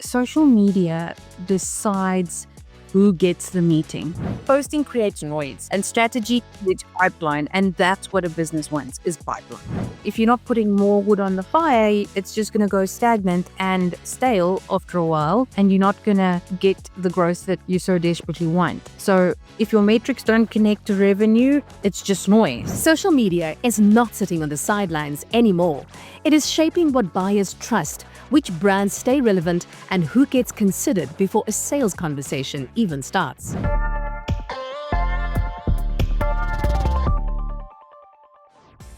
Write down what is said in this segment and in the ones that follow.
social media decides who gets the meeting. Posting creates noise and strategy creates pipeline, and that's what a business wants, is pipeline. If you're not putting more wood on the fire, it's just going to go stagnant and stale after a while, and you're not going to get the growth that you so desperately want. So if your metrics don't connect to revenue, it's just noise. Social media is not sitting on the sidelines anymore. It is shaping what buyers trust, which brands stay relevant, and who gets considered before a sales conversation even starts.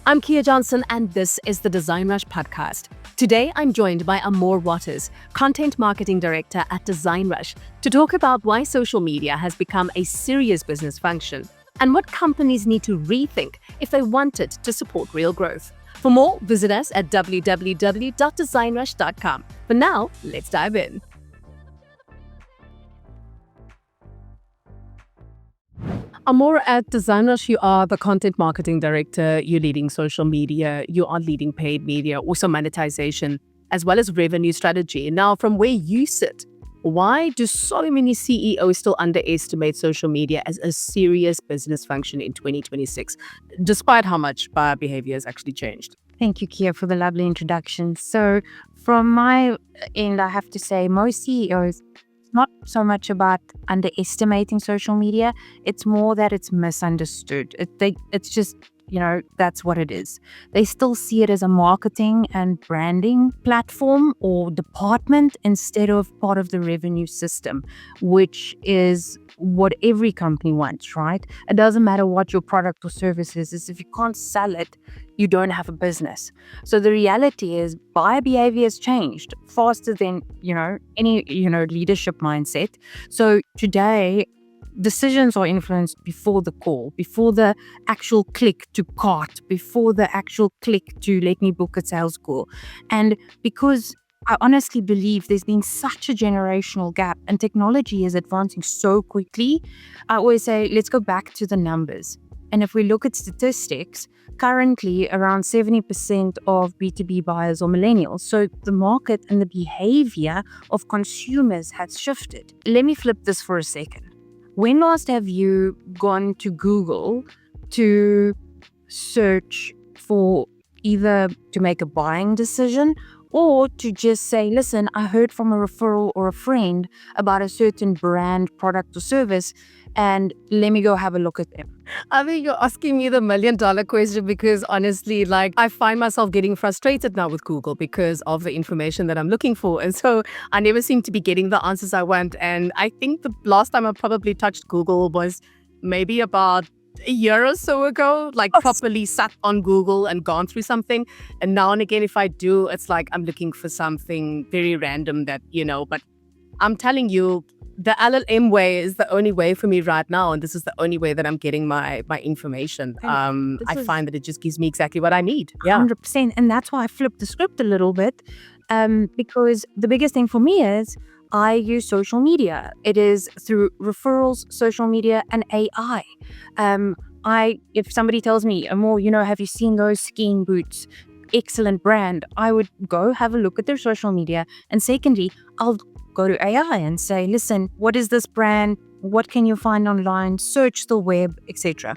I'm Kia Johnson, and this is the Design Rush podcast. Today, I'm joined by Amor Waters, Content Marketing Director at Design Rush, to talk about why social media has become a serious business function and what companies need to rethink if they want it to support real growth. For more, visit us at www.designrush.com. For now, let's dive in. Amor, at Design Rush, you are the Content Marketing Director. You're leading social media. You are leading paid media, also monetization, as well as revenue strategy. Now, from where you sit, why do so many CEOs still underestimate social media as a serious business function in 2026, despite how much buyer behavior has actually changed? Thank you, Kia, for the lovely introduction. So from my end, I have to say most CEOs, not so much about underestimating social media. It's more that it's misunderstood. It's just, that's what it is. They still see it as a marketing and branding platform or department instead of part of the revenue system, which is what every company wants, right? It doesn't matter what your product or service is if you can't sell it, you don't have a business. So the reality is buyer behavior has changed faster than, any, leadership mindset. So today, decisions are influenced before the call, before the actual click to cart, before the actual click to let me book a sales call. And because I honestly believe there's been such a generational gap and technology is advancing so quickly, I always say, let's go back to the numbers. And if we look at statistics, currently around 70% of B2B buyers are millennials. So the market and the behavior of consumers has shifted. Let me flip this for a second. When last have you gone to Google to search for either to make a buying decision or to just say, listen, I heard from a referral or a friend about a certain brand, product or service, and let me go have a look at them? I mean, you're asking me the $1 million question because honestly, I find myself getting frustrated now with Google because of the information that I'm looking for. And so I never seem to be getting the answers I want. And I think the last time I probably touched Google was maybe about a year or so ago, properly sat on Google and gone through something. And now and again, if I do, it's like I'm looking for something very random that, but I'm telling you, the LLM way is the only way for me right now. And this is the only way that I'm getting my information. I find that it just gives me exactly what I need. Yeah. 100%. And that's why I flipped the script a little bit, because the biggest thing for me is I use social media. It is through referrals, social media, and AI. If somebody tells me, Amor, have you seen those skiing boots? Excellent brand. I would go have a look at their social media. And secondly, I'll go to AI and say, listen, what is this brand? What can you find online? Search the web, etc.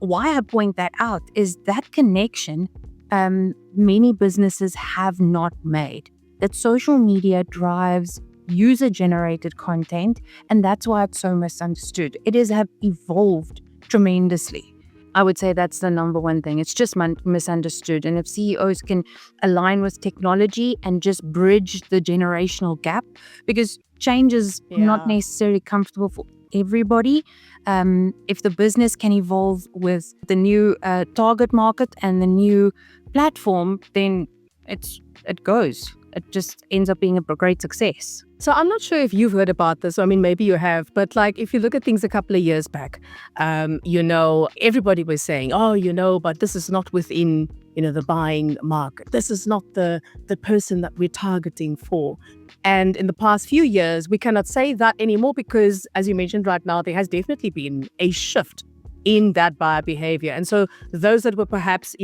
Why I point that out is that connection many businesses have not made. That social media drives user-generated content, and that's why it's so misunderstood. It have evolved tremendously. I would say that's the number one thing. It's just misunderstood. And if CEOs can align with technology and just bridge the generational gap, because change is not necessarily comfortable for everybody. If the business can evolve with the new target market and the new platform, then it goes. It just ends up being a great success. So I'm not sure if you've heard about this. I mean, maybe you have, but if you look at things a couple of years back, everybody was saying, but this is not within, the buying market. This is not the person that we're targeting for. And in the past few years, we cannot say that anymore because, as you mentioned right now, there has definitely been a shift in that buyer behavior. And so those that were perhaps,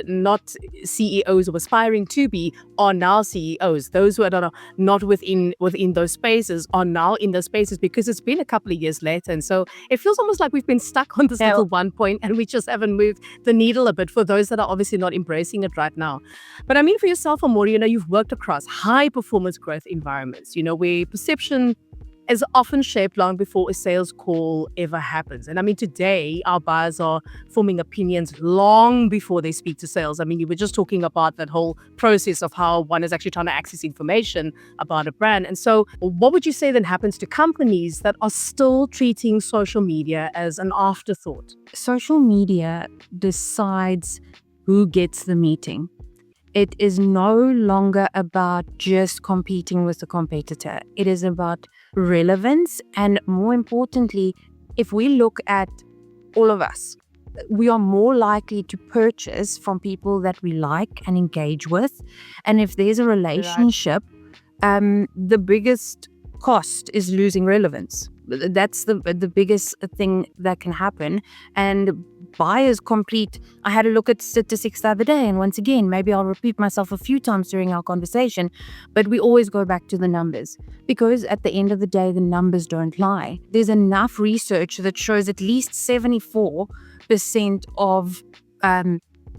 not CEOs or aspiring to be are now CEOs. Those who are not within those spaces are now in those spaces because it's been a couple of years later. And so it feels almost like we've been stuck on this Yeah. little one point and we just haven't moved the needle a bit for those that are obviously not embracing it right now. But I mean, for yourself, Amori, you've worked across high performance growth environments, where perception is often shaped long before a sales call ever happens. And I mean, today, our buyers are forming opinions long before they speak to sales. I mean, you were just talking about that whole process of how one is actually trying to access information about a brand. And so, what would you say then happens to companies that are still treating social media as an afterthought? Social media decides who gets the meeting. It is no longer about just competing with the competitor. It is about relevance. And more importantly, if we look at all of us, we are more likely to purchase from people that we like and engage with. And if there's a relationship, the biggest cost is losing relevance. That's the biggest thing that can happen. And buyers complete. I had a look at statistics the other day, and once again, maybe I'll repeat myself a few times during our conversation, but we always go back to the numbers because at the end of the day, the numbers don't lie. There's enough research that shows at least 74% of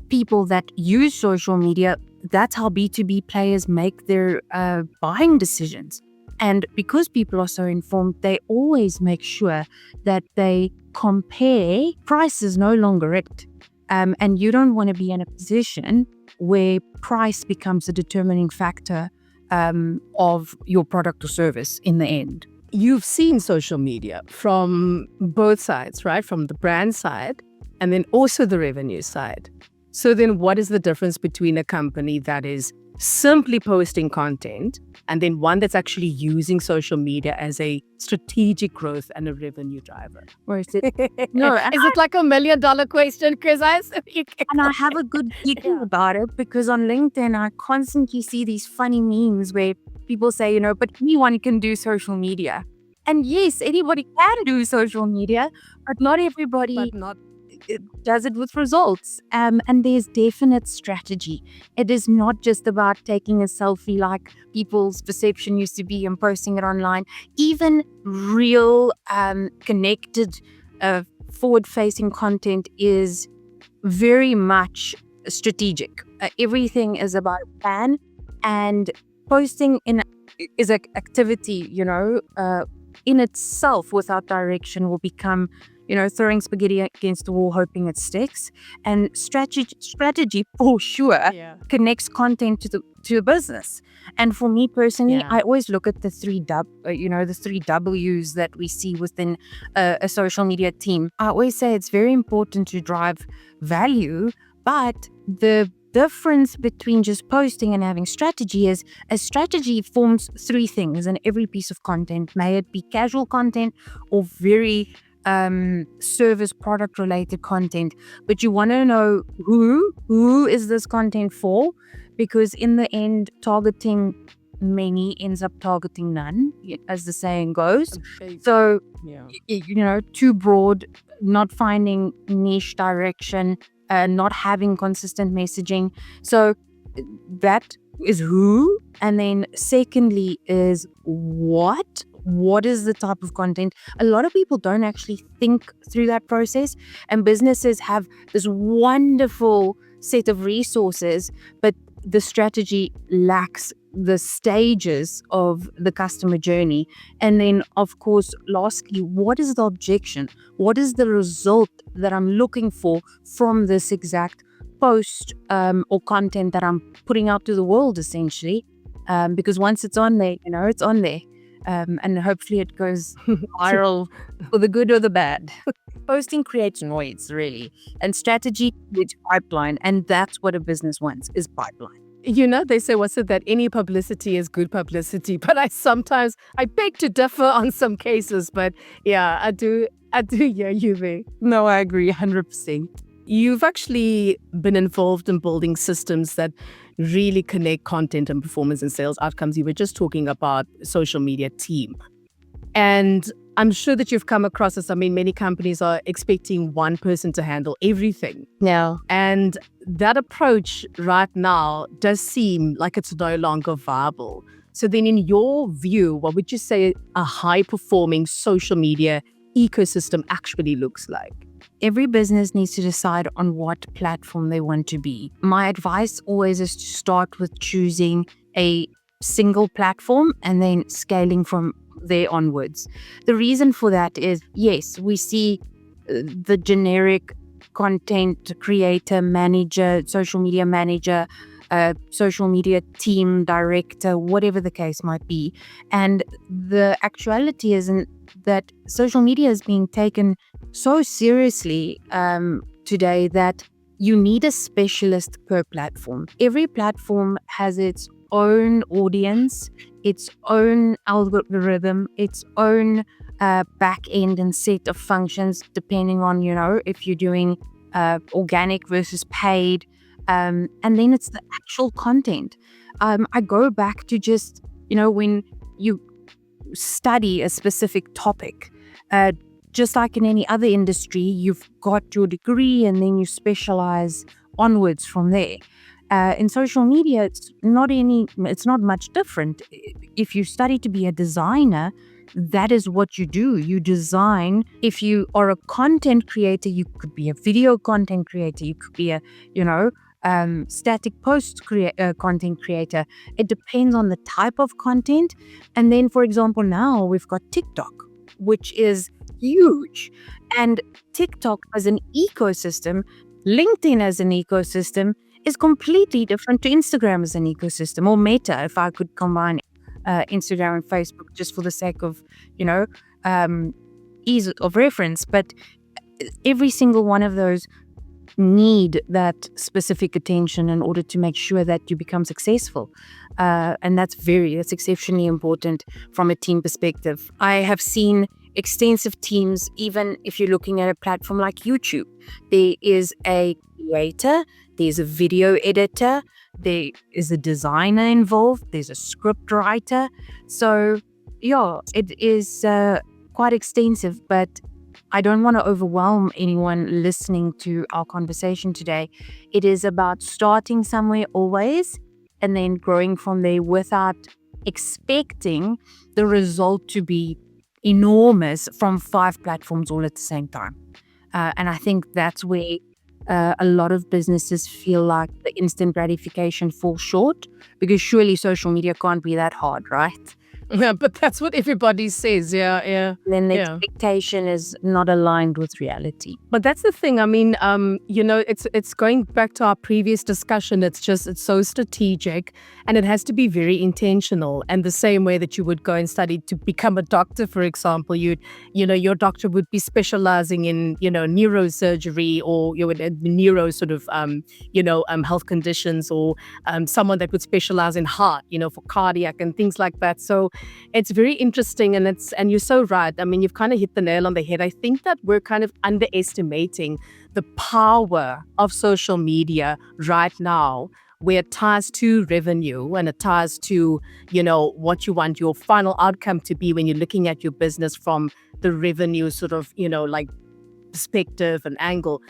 people that use social media, that's how B2B players make their buying decisions. And because people are so informed, they always make sure that they compare. Price is no longer it. And you don't want to be in a position where price becomes a determining factor of your product or service in the end. You've seen social media from both sides, right? From the brand side and then also the revenue side. So then what is the difference between a company that is simply posting content and then one that's actually using social media as a strategic growth and a revenue driver? Where is it? No, Is it like $1 million question, Chris? And I have a good giggle about it because on LinkedIn, I constantly see these funny memes where people say, but anyone can do social media. And yes, anybody can do social media, but not everybody does it with results. And there's definite strategy. It is not just about taking a selfie like people's perception used to be and posting it online. Even real connected forward-facing content is very much strategic. Everything is about a plan, and posting is an activity, in itself without direction will become throwing spaghetti against the wall, hoping it sticks. And strategy for sure connects content to a business. And for me personally, I always look at the three W's that we see within a social media team. I always say it's very important to drive value, but the difference between just posting and having strategy is a strategy forms three things in every piece of content, may it be casual content or very service product related content. But you want to know who is this content for, because in the end, targeting many ends up targeting none, as the saying goes. So too broad, not finding niche direction, not having consistent messaging. So that is who. And then secondly is what is the type of content. A lot of people don't actually think through that process, and businesses have this wonderful set of resources, but the strategy lacks the stages of the customer journey. And then of course, lastly, what is the objection? What is the result that I'm looking for from this exact post or content that I'm putting out to the world, essentially? Because once it's on there, it's on there. And hopefully it goes viral for the good or the bad. Posting creates noise, really. And strategy creates pipeline. And that's what a business wants, is pipeline. They say, that any publicity is good publicity. But I beg to differ on some cases. But yeah, I do hear you there. No, I agree 100%. You've actually been involved in building systems that really connect content and performance and sales outcomes. You were just talking about social media team. And I'm sure that you've come across this. I mean, many companies are expecting one person to handle everything. Yeah. And that approach right now does seem like it's no longer viable. So then in your view, what would you say a high-performing social media ecosystem actually looks like? Every business needs to decide on what platform they want to be. My advice always is to start with choosing a single platform and then scaling from there onwards. The reason for that is, yes, we see the generic content creator, manager, social media manager, social media team director, whatever the case might be. And the actuality isn't that social media is being taken so seriously today that you need a specialist per platform. Every platform has its own audience, its own algorithm, its own back end and set of functions, depending on, if you're doing organic versus paid. And then it's the actual content. I go back to just, when you study a specific topic, just like in any other industry, you've got your degree and then you specialize onwards from there. In social media, it's not much different. If you study to be a designer, that is what you do. You design. If you are a content creator, you could be a video content creator. You could be a, static post content creator. It depends on the type of content. And then, for example, now we've got TikTok, which is huge. And TikTok as an ecosystem, LinkedIn as an ecosystem, is completely different to Instagram as an ecosystem, or Meta, if I could combine Instagram and Facebook just for the sake of, ease of reference. But every single one of those need that specific attention in order to make sure that you become successful. And that's exceptionally important from a team perspective. I have seen extensive teams, even if you're looking at a platform like YouTube. There is a creator, there's a video editor, there is a designer involved, there's a script writer. So yeah, it is quite extensive, but I don't want to overwhelm anyone listening to our conversation today. It is about starting somewhere always and then growing from there without expecting the result to be enormous from 5 platforms all at the same time. And I think that's where a lot of businesses feel like the instant gratification falls short, because surely social media can't be that hard, right? Yeah, but that's what everybody says. Yeah. Then the Yeah. expectation is not aligned with reality. But that's the thing. I mean, it's going back to our previous discussion. It's so strategic, and it has to be very intentional. And the same way that you would go and study to become a doctor, for example, your doctor would be specializing in, neurosurgery or neuro sort of, health conditions, or someone that would specialize in heart, for cardiac and things like that. So it's very interesting, and you're so right. I mean, you've kind of hit the nail on the head. I think that we're kind of underestimating the power of social media right now, where it ties to revenue and it ties to, what you want your final outcome to be when you're looking at your business from the revenue sort of, perspective and angle.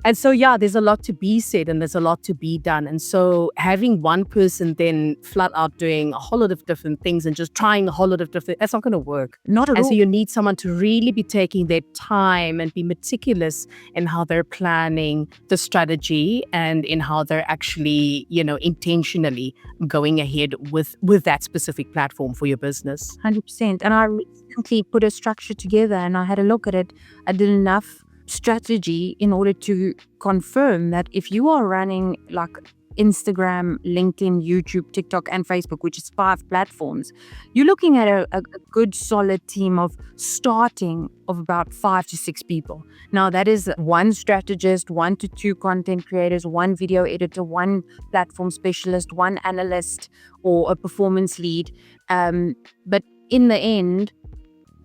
And so, yeah, there's a lot to be said and there's a lot to be done. And so having one person then flat out doing a whole lot of different things and just trying a whole lot of different, that's not going to work. Not at And all. so you need someone to really be taking their time and be meticulous in how they're planning the strategy and in how they're actually, intentionally going ahead with that specific platform for your business. 100%. And I recently put a structure together and I had a look at it. I did enough strategy in order to confirm that if you are running like Instagram, LinkedIn, YouTube, TikTok, and Facebook, which is 5 platforms, you're looking at a good solid team of starting of about 5 to 6 people. Now that is 1 strategist, 1 to 2 content creators, 1 video editor, 1 platform specialist, 1 analyst, or a performance lead. But in the end,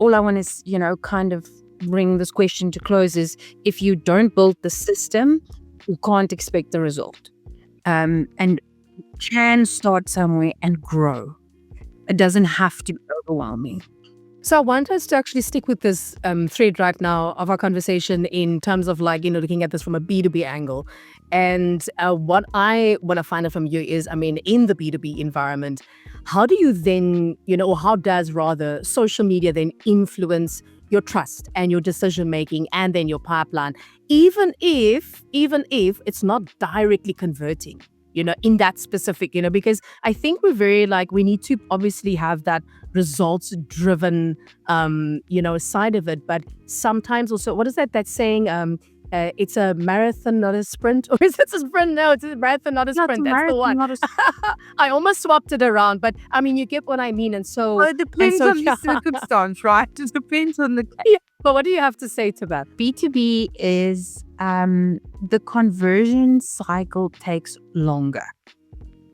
all I want is, kind of bring this question to close is, if you don't build the system, you can't expect the result. And can start somewhere and grow. It doesn't have to be overwhelming. So I want us to actually stick with this thread right now of our conversation in terms of like, looking at this from a B2B angle. And what I want to find out from you is, I mean, in the B2B environment, how do you then, or how does rather social media then influence your trust and your decision making and then your pipeline, even if it's not directly converting, in that specific, because I think we're very like, we need to obviously have that results driven side of it, but sometimes also, what is that saying, it's a marathon not a sprint, or is it a sprint? No, it's a marathon not a Not a sprint, that's the marathon, one. not a I almost swapped it around, but I mean, you get what I mean. And so Well, it depends on the yeah. circumstance, right? It depends on the Yeah, but what do you have to say to that? B2B is the conversion cycle takes longer.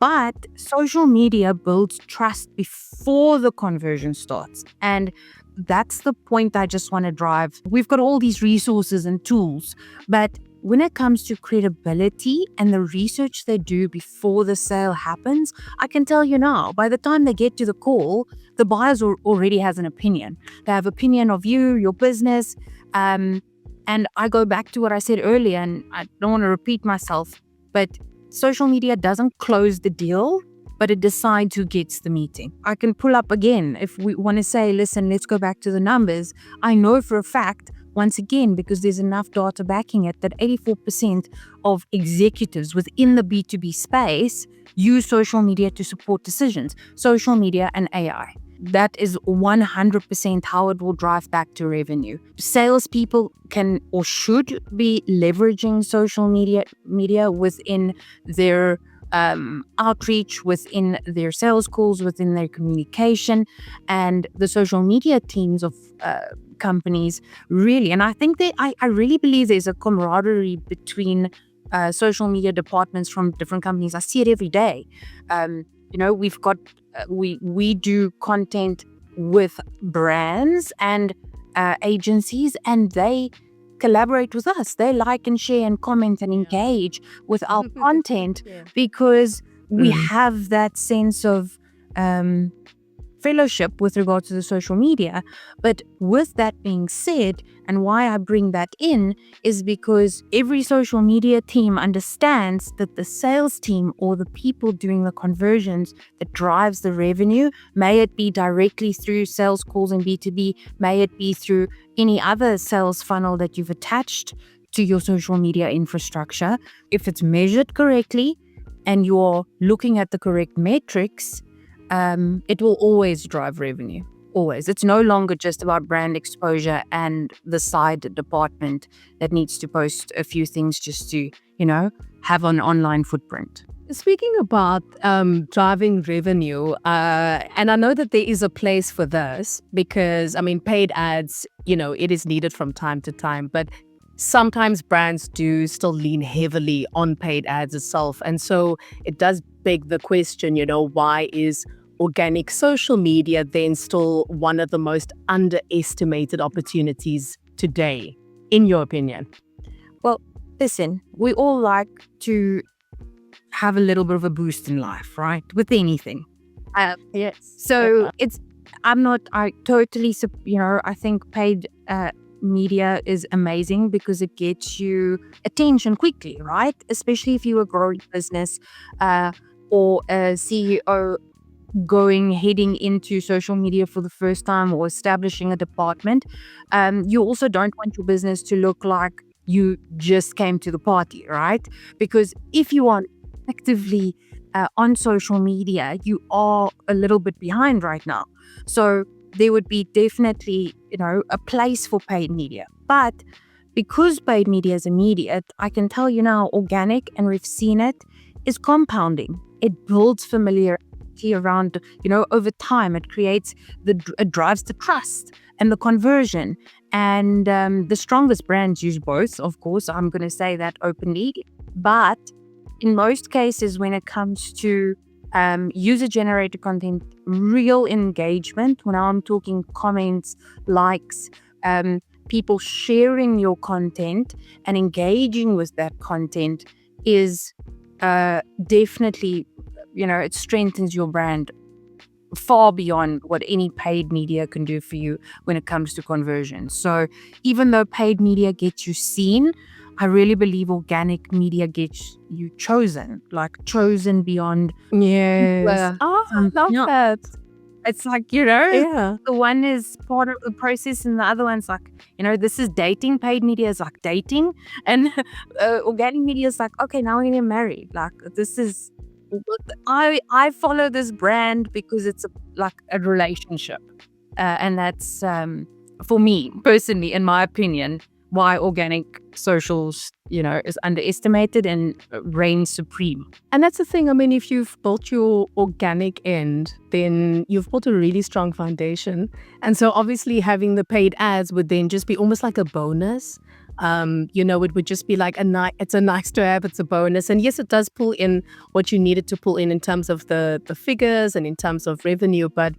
But social media builds trust before the conversion starts. And that's the point I just want to drive. We've got all these resources and tools, but when it comes to credibility and the research they do before the sale happens, I can tell you now, by the time they get to the call, the buyers already has an opinion. They have opinion of you, your business. And I go back to what I said earlier, and I don't want to repeat myself, but social media doesn't close the deal, but it decides who gets the meeting. I can pull up again if we want to say, listen, let's go back to the numbers. I know for a fact, once again, because there's enough data backing it, that 84% of executives within the B2B space use social media to support decisions, social media and AI. That is 100% how it will drive back to revenue. Salespeople can or should be leveraging social media within their outreach, within their sales calls, within their communication, and the social media teams of companies really. And I think I really believe there's a camaraderie between social media departments from different companies. I see it every day. We've got we do content with brands and agencies, and they collaborate with us. They like and share and comment and engage with our content because we have that sense of fellowship with regard to the social media. But with that being said, and why I bring that in is because every social media team understands that the sales team or the people doing the conversions that drives the revenue, may it be directly through sales calls in B2B, may it be through any other sales funnel that you've attached to your social media infrastructure, if it's measured correctly and you're looking at the correct metrics, it will always drive revenue. Always. It's no longer just about brand exposure and the side department that needs to post a few things just to, have an online footprint. Speaking about driving revenue, and I know that there is a place for this because, I mean, paid ads, it is needed from time to time, but sometimes brands do still lean heavily on paid ads itself. And so it does beg the question, why is organic social media then still one of the most underestimated opportunities today, in your opinion? Well, listen, we all like to have a little bit of a boost in life, right? With anything. Yes. So I totally, I think paid media is amazing because it gets you attention quickly, right? Especially if you're a growing business or a CEO heading into social media for the first time or establishing a department. You also don't want your business to look like you just came to the party, right? Because if you are actively on social media, you are a little bit behind right now. So there would be definitely, a place for paid media. But because paid media is immediate, I can tell you now, organic, and we've seen it, is compounding. It builds familiarity around, over time. It drives the trust and the conversion. And the strongest brands use both, of course. I'm going to say that openly. But in most cases, when it comes to user-generated content, real engagement, when I'm talking comments, likes, people sharing your content and engaging with that content is definitely, it strengthens your brand far beyond what any paid media can do for you when it comes to conversion. So even though paid media gets you seen, I really believe organic media gets you chosen, like chosen beyond Yes. uh, Oh, I love yeah. that. It's like, you know, Yeah. the one is part of the process and the other one's like, you know, this is dating. Paid media is like dating. And organic media is like, okay, now we're getting married. Like, this is, I follow this brand because it's like a relationship. And that's, for me personally, in my opinion, why organic socials, you know, is underestimated and reigns supreme. And that's the thing. I mean, if you've built your organic end, then you've built a really strong foundation. And so obviously having the paid ads would then just be almost like a bonus. It would just be like it's a nice to have, it's a bonus. And yes, it does pull in what you needed to pull in terms of the figures and in terms of revenue. But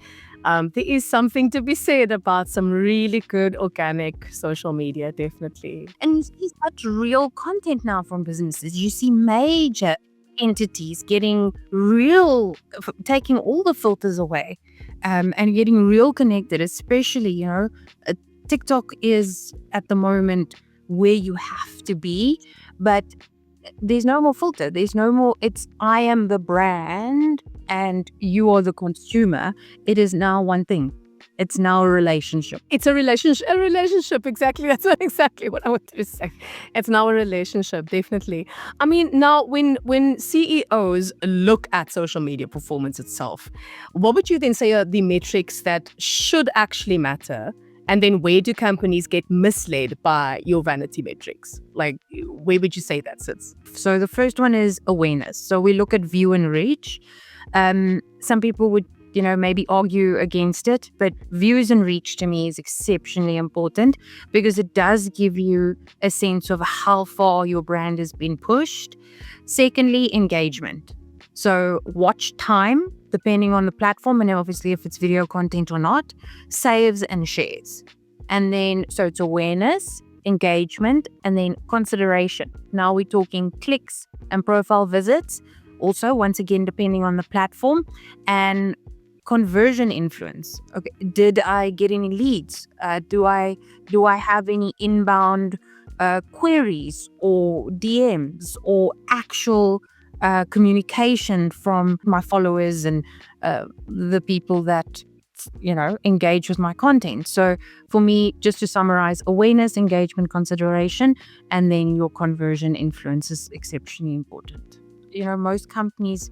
there is something to be said about some really good organic social media, definitely. And you see such real content now from businesses. You see major entities getting real, taking all the filters away, and getting real connected, especially, you know, TikTok is at the moment where you have to be, but there's no more filter. There's no more, it's I am the brand and you are the consumer. It is now one thing. It's now a relationship. It's a relationship. Exactly. That's exactly what I wanted to say. It's now a relationship, definitely. I mean, now when CEOs look at social media performance itself, what would you then say are the metrics that should actually matter? And then where do companies get misled by your vanity metrics? Like, where would you say that sits? So the first one is awareness. So we look at view and reach. Some people would, you know, maybe argue against it, but views and reach to me is exceptionally important because it does give you a sense of how far your brand has been pushed. Secondly, engagement. So watch time, depending on the platform, and obviously if it's video content or not, saves and shares. And then, so it's awareness, engagement, and then consideration. Now we're talking clicks and profile visits. Also, once again, depending on the platform, and conversion influence. Okay, did I get any leads? Do I have any inbound queries or DMs or actual communication from my followers and the people that, you know, engage with my content? So for me, just to summarize, awareness, engagement, consideration, and then your conversion influence is exceptionally important. You know, most companies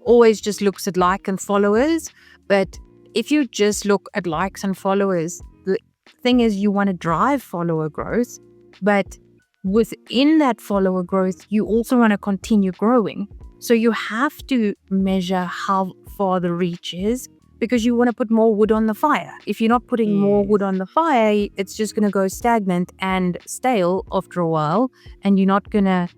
always just looks at like and followers, but if you just look at likes and followers, the thing is you want to drive follower growth, but within that follower growth, you also want to continue growing. So you have to measure how far the reach is because you want to put more wood on the fire. If you're not putting more wood on the fire, it's just going to go stagnant and stale after a while, and you're not going to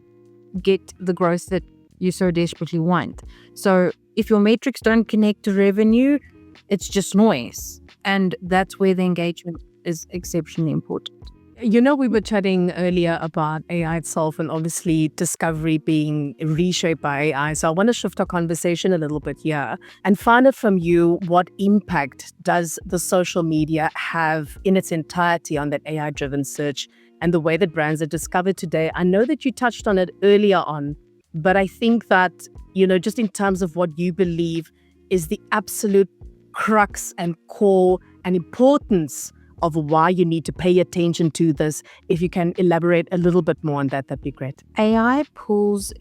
get the growth that you so desperately want. So if your metrics don't connect to revenue, it's just noise. And that's where the engagement is exceptionally important. You know, we were chatting earlier about AI itself and obviously discovery being reshaped by AI. So I want to shift our conversation a little bit here and find out from you, what impact does the social media have in its entirety on that AI-driven search and the way that brands are discovered today? I know that you touched on it earlier on, but I think that, you know, just in terms of what you believe is the absolute crux and core and importance of why you need to pay attention to this. If you can elaborate a little bit more on that, that'd be great. AI pulls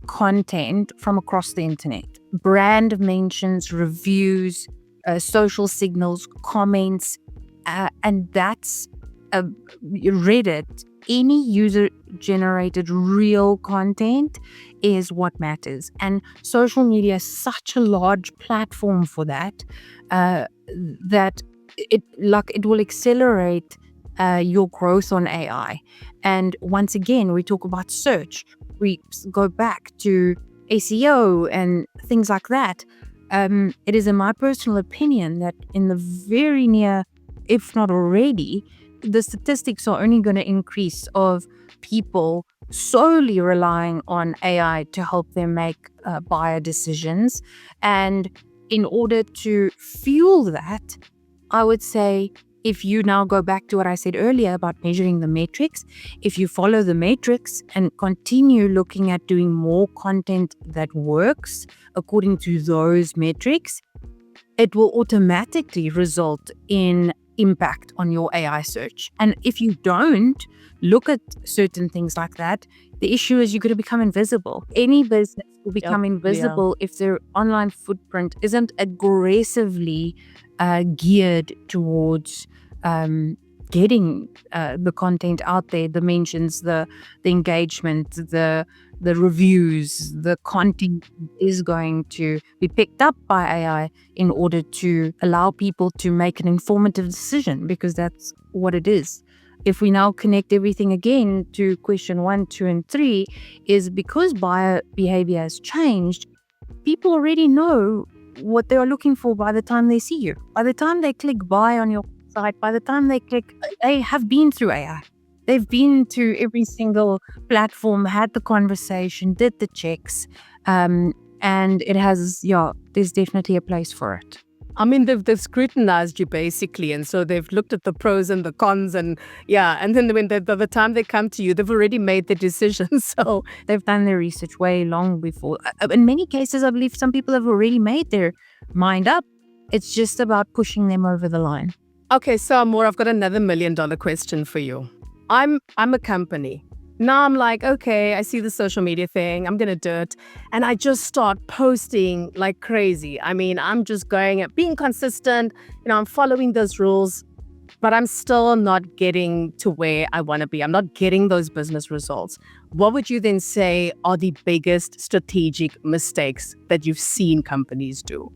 content from across the internet. Brand mentions, reviews, social signals, comments, and that's Reddit. Any user-generated real content is what matters. And social media is such a large platform for that, that it will accelerate your growth on AI. And once again, we talk about search. We go back to SEO and things like that. It is in my personal opinion that in the very near, if not already, the statistics are only going to increase of people solely relying on AI to help them make buyer decisions. And in order to fuel that, I would say, if you now go back to what I said earlier about measuring the metrics, if you follow the metrics and continue looking at doing more content that works according to those metrics, it will automatically result in impact on your AI search. And if you don't look at certain things like that, the issue is you're going to become invisible. Any business will become invisible if their online footprint isn't aggressively geared towards getting the content out there, the mentions, the engagement, the reviews, the content is going to be picked up by AI in order to allow people to make an informative decision, because that's what it is. If we now connect everything again to question 1, 2, and 3, is because buyer behavior has changed, people already know what they are looking for by the time they see you. By the time they click buy on your site, by the time they have been through AI. They've been to every single platform, had the conversation, did the checks, and it has, there's definitely a place for it. I mean, they've scrutinized you basically, and so they've looked at the pros and the cons, and then by the time they come to you, they've already made the decision. So they've done their research way long before. In many cases, I believe some people have already made their mind up. It's just about pushing them over the line. Okay, so Amor, I've got another $1 million question for you. I'm a company. Now I'm like, okay, I see the social media thing, I'm going to do it. And I just start posting like crazy. I mean, I'm just going at being consistent. I'm following those rules, but I'm still not getting to where I want to be. I'm not getting those business results. What would you then say are the biggest strategic mistakes that you've seen companies do?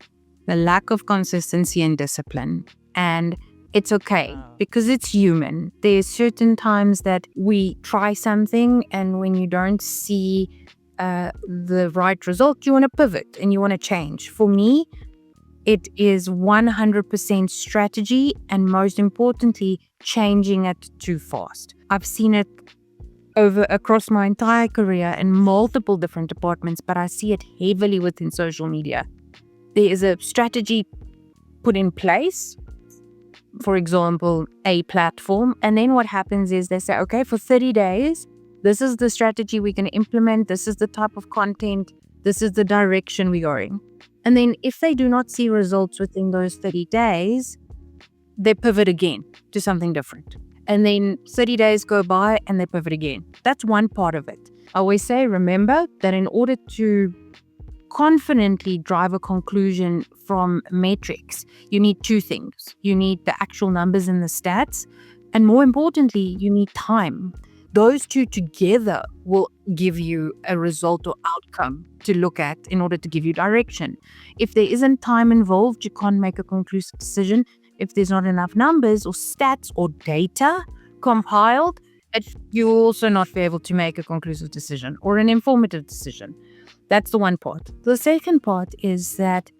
The lack of consistency and discipline. And it's okay because it's human. There's certain times that we try something, and when you don't see the right result, you want to pivot and you want to change. For me, it is 100% strategy, and most importantly, changing it too fast. I've seen it across my entire career in multiple different departments, but I see it heavily within social media. There is a strategy put in place, for example, a platform. And then what happens is they say, okay, for 30 days, this is the strategy we're going to implement. This is the type of content. This is the direction we're going. And then if they do not see results within those 30 days, they pivot again to something different. And then 30 days go by and they pivot again. That's one part of it. I always say, remember that in order to confidently drive a conclusion from metrics, you need two things. You need the actual numbers and the stats, and more importantly, you need time. Those two together will give you a result or outcome to look at in order to give you direction. If there isn't time involved, you can't make a conclusive decision. If there's not enough numbers or stats or data compiled, you'll also not be able to make a conclusive decision or an informative decision. That's the one part. The second part is that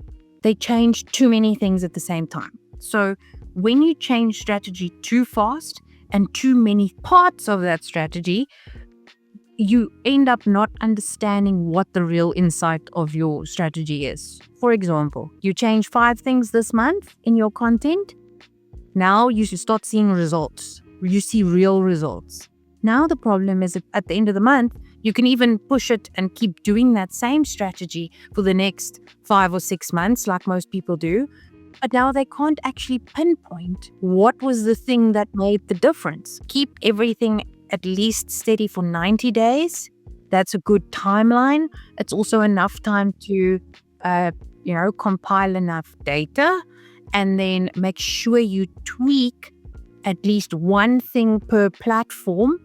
they change too many things at the same time. So when you change strategy too fast and too many parts of that strategy, you end up not understanding what the real insight of your strategy is. For example, you change 5 things this month in your content. Now you should start seeing results. You see real results. Now the problem is at the end of the month, you can even push it and keep doing that same strategy for the next 5 or 6 months, like most people do. But now they can't actually pinpoint what was the thing that made the difference. Keep everything at least steady for 90 days. That's a good timeline. It's also enough time to, compile enough data, and then make sure you tweak at least one thing per platform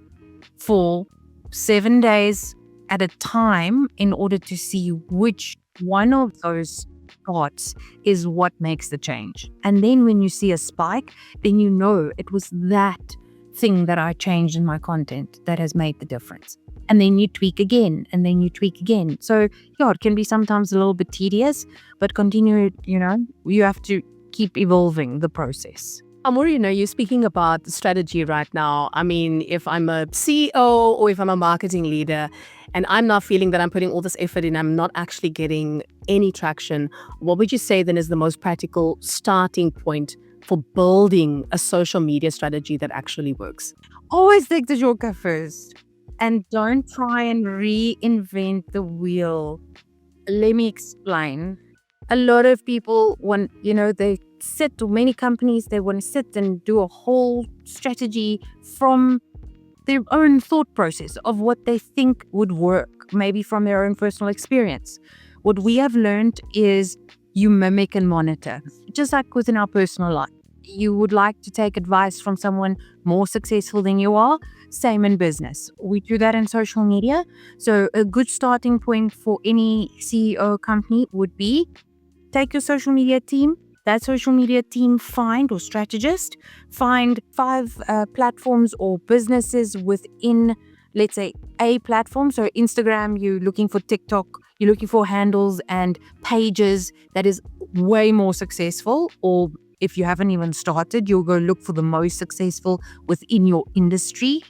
for 7 days at a time in order to see which one of those parts is what makes the change. And then when you see a spike, then you know it was that thing that I changed in my content that has made the difference. And then you tweak again, and then you tweak again. So it can be sometimes a little bit tedious, but continue, you have to keep evolving the process. Amor, you're speaking about strategy right now. I mean, if I'm a CEO or if I'm a marketing leader and I'm not feeling that I'm putting all this effort in, I'm not actually getting any traction, what would you say then is the most practical starting point for building a social media strategy that actually works? Always take the joker first and don't try and reinvent the wheel. Let me explain. A lot of people, when they sit, or many companies, they want to sit and do a whole strategy from their own thought process of what they think would work, maybe from their own personal experience. What we have learned is you mimic and monitor, just like within our personal life. You would like to take advice from someone more successful than you are. Same in business. We do that in social media. So a good starting point for any CEO company would be take your social media team. That social media team find, or strategist, find 5 platforms or businesses within, let's say, a platform. So Instagram, you're looking for TikTok, you're looking for handles and pages that is way more successful. Or if you haven't even started, you'll go look for the most successful within your industry.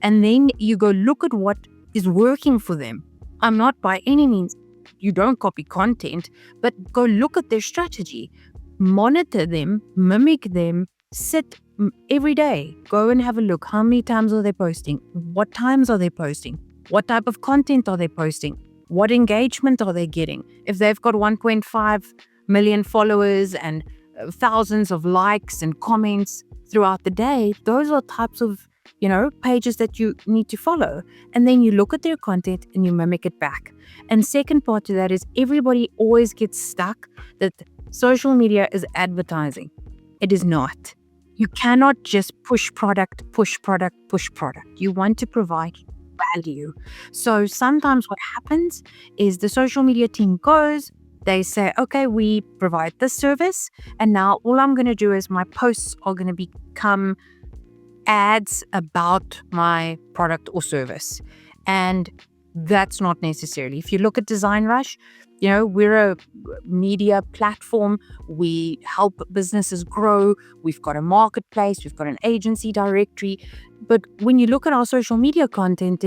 And then you go look at what is working for them. I'm not by any means, you don't copy content, but go look at their strategy, monitor them, mimic them, sit every day, go and have a look. How many times are they posting? What times are they posting? What type of content are they posting? What engagement are they getting? If they've got 1.5 million followers and thousands of likes and comments throughout the day, those are types of pages that you need to follow. And then you look at their content and you mimic it back. And second part to that is, everybody always gets stuck that social media is advertising. It is not. You cannot just push product, push product, push product. You want to provide value. So sometimes what happens is the social media team goes, they say, okay, we provide this service, and now all I'm going to do is my posts are going to become ads about my product or service. And that's not necessarily. If you look at Design Rush, we're a media platform. We help businesses grow. We've got a marketplace. We've got an agency directory. But when you look at our social media content,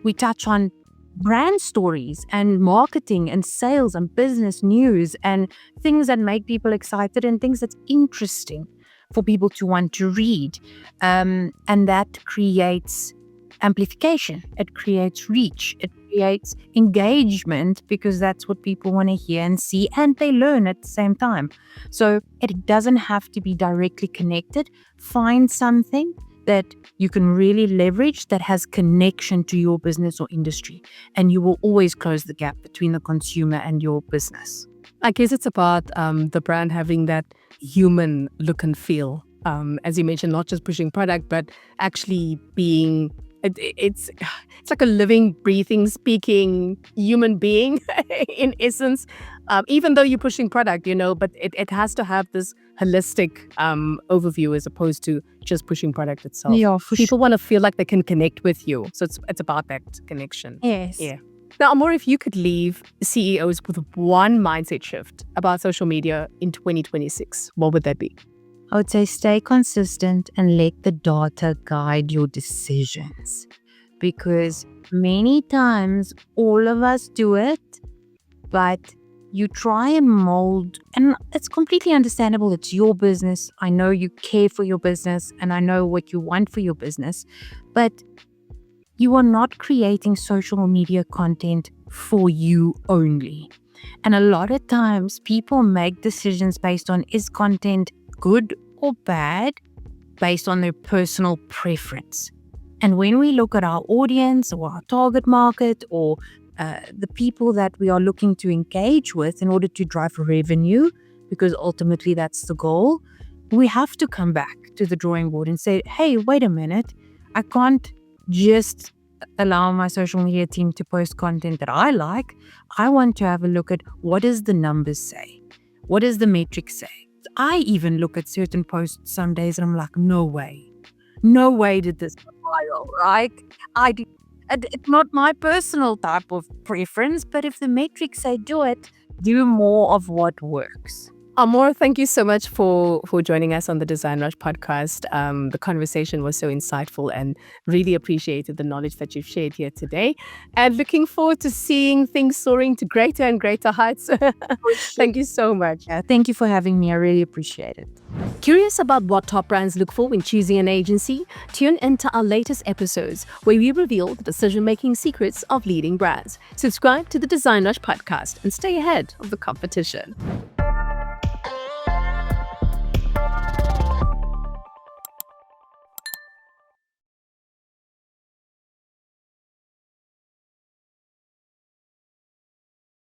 we touch on brand stories and marketing and sales and business news and things that make people excited and things that's interesting for people to want to read. And that creates amplification. It creates reach. It creates engagement, because that's what people want to hear and see, and they learn at the same time. So it doesn't have to be directly connected. Find something that you can really leverage that has connection to your business or industry, and you will always close the gap between the consumer and your business. I guess it's about the brand having that human look and feel. As you mentioned, not just pushing product, but actually being it's like a living, breathing, speaking human being in essence. Even though you're pushing product, but it has to have this holistic overview as opposed to just pushing product itself. Yeah, for People want to feel like they can connect with you, so it's about that connection. Yes. Yeah. Now, Amor, if you could leave CEOs with one mindset shift about social media in 2026, what would that be? I would say stay consistent and let the data guide your decisions, because many times all of us do it, but you try and mold, and it's completely understandable. It's your business. I know you care for your business and I know what you want for your business, but you are not creating social media content for you only. And a lot of times people make decisions based on, is content good or bad, based on their personal preference. And when we look at our audience or our target market or the people that we are looking to engage with in order to drive revenue, because ultimately that's the goal, we have to come back to the drawing board and say, hey, wait a minute, I can't just allow my social media team to post content that I like. I want to have a look at, what does the numbers say? What does the metrics say? I even look at certain posts some days and I'm like, no way did this go viral, right? It's not my personal type of preference, but if the metrics say do it, do more of what works. Amor, thank you so much for joining us on the Design Rush podcast. The conversation was so insightful and really appreciated the knowledge that you've shared here today. And looking forward to seeing things soaring to greater and greater heights. Thank you so much. Yeah, thank you for having me. I really appreciate it. Curious about what top brands look for when choosing an agency? Tune into our latest episodes where we reveal the decision-making secrets of leading brands. Subscribe to the Design Rush podcast and stay ahead of the competition.